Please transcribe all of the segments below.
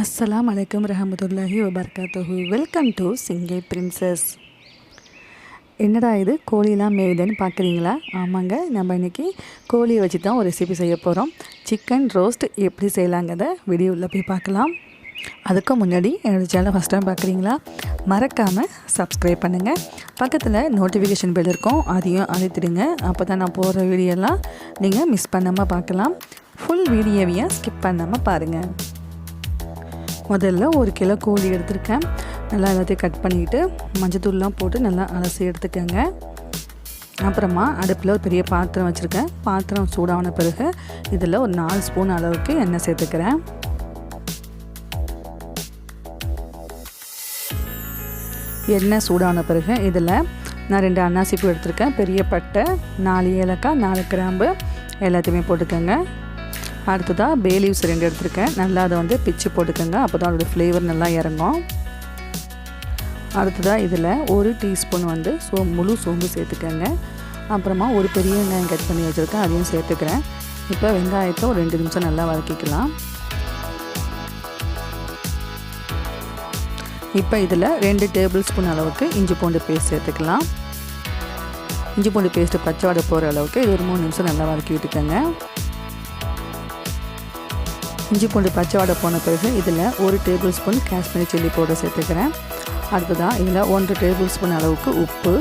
அஸ்ஸலாமு அலைக்கும் ரஹமத்துல்லாஹி வபரகாத்துஹு. வெல்கம் டு சிங்கைப்பிரின்சஸ். என்னடா இது கோழிலாம் மேயுதுன்னு பார்க்குறீங்களா? ஆமாங்க, நம்ம இன்றைக்கி கோழியை வச்சு தான் ஒரு ரெசிபி செய்ய போகிறோம். சிக்கன் ரோஸ்ட் எப்படி செய்யலாங்கிறத வீடியோவில் போய் பார்க்கலாம். அதுக்கு முன்னாடி என்னோடய சேனலை ஃபஸ்ட் டைம் பார்க்குறீங்களா? மறக்காமல் சப்ஸ்கிரைப் பண்ணுங்கள். பக்கத்தில் நோட்டிஃபிகேஷன் பெல் இருக்கும், அதையும் அழுத்திடுங்க. அப்போ தான் நான் போடுற வீடியோலாம் நீங்கள் மிஸ் பண்ணாமல் பார்க்கலாம். ஃபுல் வீடியோவையும் ஸ்கிப் பண்ணாமல் பாருங்கள். முதல்ல 1 கிலோ கோழி எடுத்துருக்கேன். நல்லா எல்லாத்தையும் கட் பண்ணிவிட்டு மஞ்சத்தூள்லாம் போட்டு நல்லா அலசி எடுத்துக்கோங்க. அப்புறமா அடுப்பில் ஒரு பெரிய பாத்திரம் வச்சுருக்கேன். பாத்திரம் சூடான பிறகு இதில் ஒரு 4 ஸ்பூன் அளவுக்கு எண்ணெய் சேர்த்துக்கிறேன். எண்ணெய் சூடான பிறகு இதில் நான் 2 அன்னாசி பூ எடுத்துருக்கேன். பெரிய பட்டை, 4 ஏலக்காய், 4 கிராம்பு எல்லாத்தையுமே போட்டுக்கோங்க. அடுத்ததாக பே லீவ்ஸ் 2 எடுத்துருக்கேன். நல்லா அதை பிச்சு போட்டுக்கோங்க, அப்போ தான் அதோடய ஃப்ளேவர் நல்லா இறங்கும். அடுத்ததாக இதில் 1 டீஸ்பூன் முழு சோம்பு சேர்த்துக்கோங்க. அப்புறமா ஒரு பெரிய வெங்காயம் கட் பண்ணி வச்சுருக்கேன், அதையும் சேர்த்துக்கிறேன். இப்போ வெங்காயத்தை ஒரு 2 நிமிஷம் நல்லா வதக்கிக்கலாம். இப்போ இதில் 2 டேபிள் ஸ்பூன் அளவுக்கு இஞ்சி பூண்டு பேஸ்ட் சேர்த்துக்கலாம். இஞ்சி பூண்டு பேஸ்ட்டு பச்சை வாடை போகிற அளவுக்கு இது ஒரு 3 நிமிஷம் நல்லா வதக்கி விட்டுக்கோங்க. இஞ்சி பூண்டு பச்சை வாடை போன பிறகு இதில் 1 table spoon Kashmiri chilli powder சேர்த்துக்கிறேன். அடுத்ததாக இதில் 1 டேபிள் ஸ்பூன் அளவுக்கு உப்பு,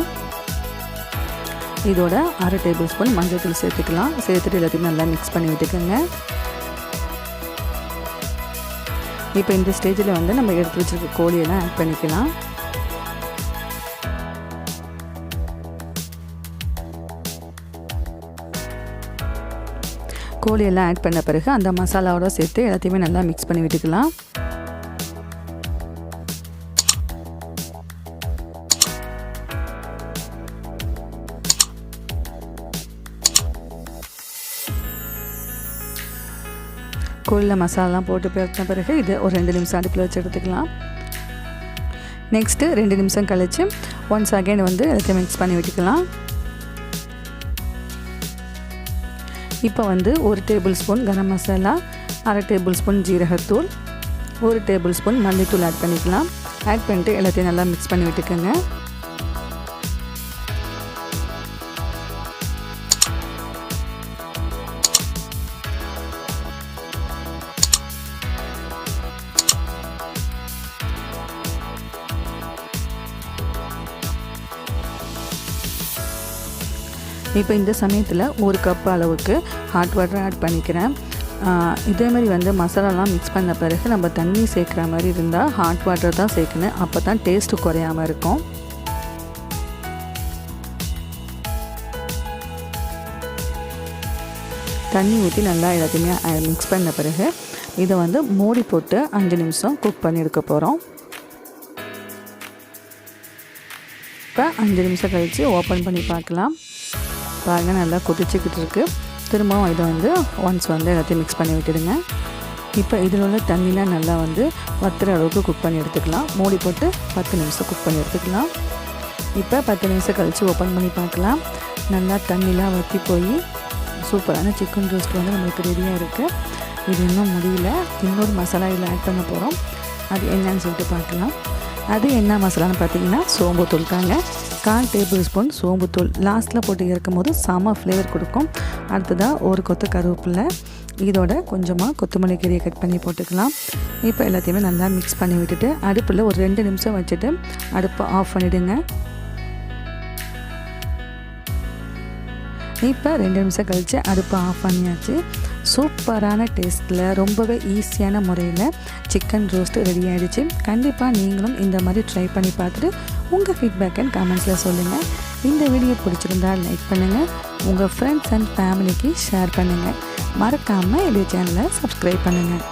இதோட 1/2 டேபிள் ஸ்பூன் மஞ்சள் தூள் சேர்த்துக்கலாம். சேர்த்துட்டு எல்லாத்தையும் நல்லா மிக்ஸ் பண்ணி விட்டுக்கோங்க. இப்போ இந்த ஸ்டேஜில் நம்ம எடுத்து வச்சுருக்க கோழியெல்லாம் ஆட் பண்ணிக்கலாம். கோழியெல்லாம் ஆட் பண்ண பிறகு அந்த மசாலாவோட சேர்த்து எல்லாத்தையுமே நல்லா மிக்ஸ் பண்ணி விட்டுக்கலாம். கோழியில் மசாலாலாம் போட்டு பேர்த்தின பிறகு இது ஒரு 2 நிமிஷம் அடுப்பில் வச்சு எடுத்துக்கலாம். நெக்ஸ்ட்டு 2 நிமிஷம் கழித்து ஒன்ஸ் அகைன் எல்லாத்தையும் மிக்ஸ் பண்ணி விட்டுக்கலாம். இப்போ 1 table spoon garam masala, 1/2 table spoon ஜீரகத்தூள், 1 டேபிள் ஸ்பூன் மல்லித்தூள் ஆட் பண்ணிக்கலாம். ஆட் பண்ணிட்டு எல்லாத்தையும் நல்லா மிக்ஸ் பண்ணி விட்டுக்கோங்க. இப்போ இந்த சமயத்தில் 1 கப் அளவுக்கு ஹாட் வாட்டர் ஆட் பண்ணிக்கிறேன். இதேமாதிரி மசாலாலாம் மிக்ஸ் பண்ண பிறகு நம்ம தண்ணி சேர்க்குற மாதிரி இருந்தால் ஹாட் வாட்டர் தான் சேர்க்கணும், அப்போ தான் டேஸ்ட்டு குறையாமல் இருக்கும். தண்ணி ஊற்றி நல்லா எல்லாத்தையுமே மிக்ஸ் பண்ண பிறகு இதை மூடி போட்டு 5 நிமிஷம் குக் பண்ணி எடுக்க போகிறோம். இப்போ 5 நிமிஷம் கழித்து ஓப்பன் பண்ணி பார்க்கலாம். பாருங்கள், நல்லா கொதிச்சுக்கிட்டு இருக்குது. திரும்பவும் இதை ஒன்ஸ் எல்லாத்தையும் மிக்ஸ் பண்ணி விட்டுடுங்க. இப்போ இதில் உள்ள தண்ணிலாம் நல்லா வத்துற அளவுக்கு குக் பண்ணி எடுத்துக்கலாம். மூடி போட்டு 10 நிமிஷம் குக் பண்ணி எடுத்துக்கலாம். இப்போ 10 நிமிஷம் கழித்து ஓப்பன் பண்ணி பார்க்கலாம். நல்லா தண்ணிலாம் வற்றி போய் சூப்பரான சிக்கன் ரோஸ்ட் நம்மளுக்கு ரெடியாக இருக்குது. இது இன்னும் முடியல, இன்னொரு மசாலா இதில் ஆட் பண்ண போகிறோம். அது என்னன்னு சொல்லிட்டு பார்க்கலாம். அது என்ன மசாலான்னு பார்த்தீங்கன்னா சோம்புத்தூள் தாங்க. 1/4 டேபிள் ஸ்பூன் சோம்புத்தூள் லாஸ்ட்டில் போட்டு இறக்கும் போது செம ஃப்ளேவர் கொடுக்கும். அடுத்ததாக 1 கொத்து கருவேப்பிலை, இதோட கொஞ்சமாக கொத்தமல்லி கீரையை கட் பண்ணி போட்டுக்கலாம். இப்போ எல்லாத்தையுமே நல்லா மிக்ஸ் பண்ணி விட்டுட்டு அடுப்பில் ஒரு 2 நிமிஷம் வச்சுட்டு அடுப்பை ஆஃப் பண்ணிவிடுங்க. இப்போ 2 நிமிஷம் கழித்து அடுப்பை ஆஃப் பண்ணியாச்சு. சூப்பரான டேஸ்ட்டில் ரொம்பவே ஈஸியான முறையில் சிக்கன் ரோஸ்ட் ரெடி ஆகிடுச்சு. கண்டிப்பாக நீங்களும் இந்த மாதிரி ட்ரை பண்ணி பார்த்துட்டு உங்கள் ஃபீட்பேக் அண்ட் கமெண்ட்ஸில் சொல்லுங்கள். இந்த வீடியோ பிடிச்சிருந்தால் லைக் பண்ணுங்கள், உங்கள் ஃப்ரெண்ட்ஸ் அண்ட் ஃபேமிலிக்கு ஷேர் பண்ணுங்கள். மறக்காமல் இந்த சேனலை சப்ஸ்கிரைப் பண்ணுங்கள்.